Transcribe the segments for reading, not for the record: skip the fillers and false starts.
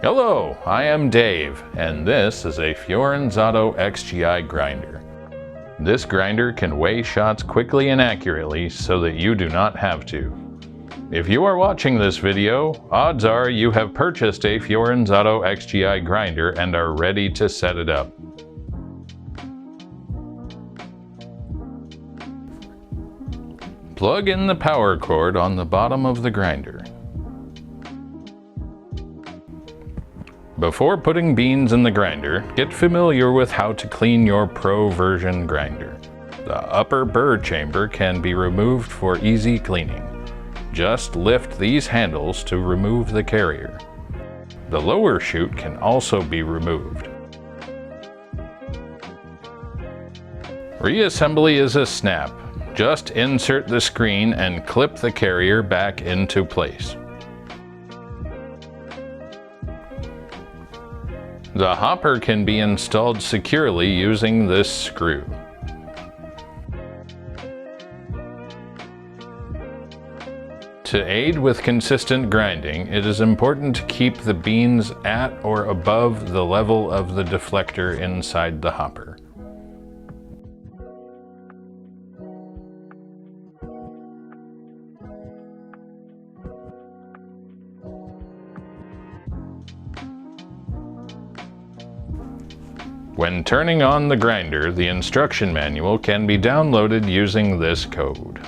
Hello, I am Dave, and this is a Fiorenzato XGi grinder. This grinder can weigh shots quickly and accurately so that you do not have to. If you are watching this video, odds are you have purchased a Fiorenzato XGi grinder and are ready to set it up. Plug in the power cord on the bottom of the grinder. Before putting beans in the grinder, get familiar with how to clean your Pro version grinder. The upper burr chamber can be removed for easy cleaning. Just lift these handles to remove the carrier. The lower chute can also be removed. Reassembly is a snap. Just insert the screen and clip the carrier back into place. The hopper can be installed securely using this screw. To aid with consistent grinding, it is important to keep the beans at or above the level of the deflector inside the hopper. When turning on the grinder, the instruction manual can be downloaded using this code.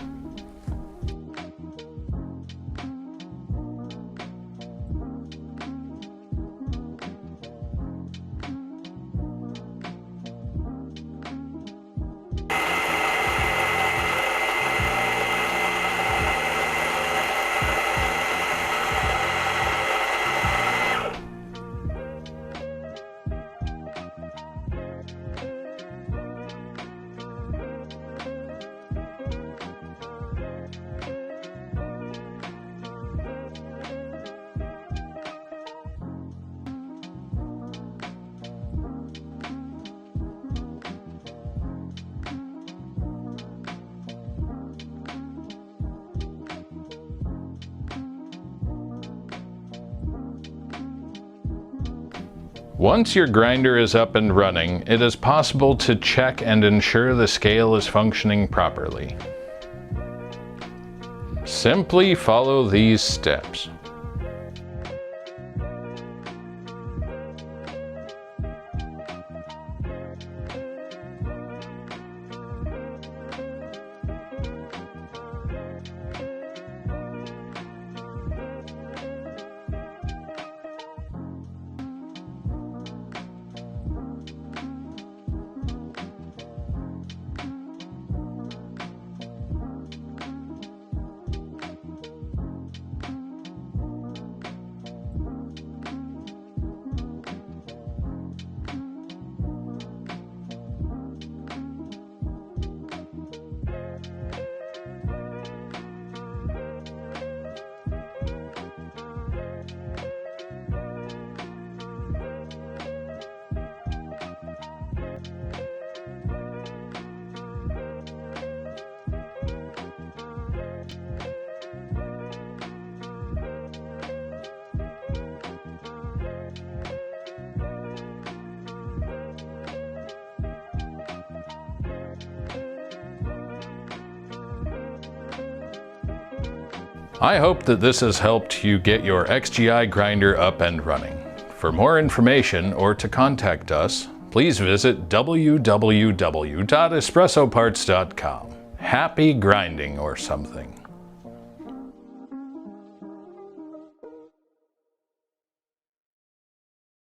Once your grinder is up and running, it is possible to check and ensure the scale is functioning properly. Simply follow these steps. I hope that this has helped you get your XGi grinder up and running. For more information or to contact us, please visit www.espressoparts.com. Happy grinding or something.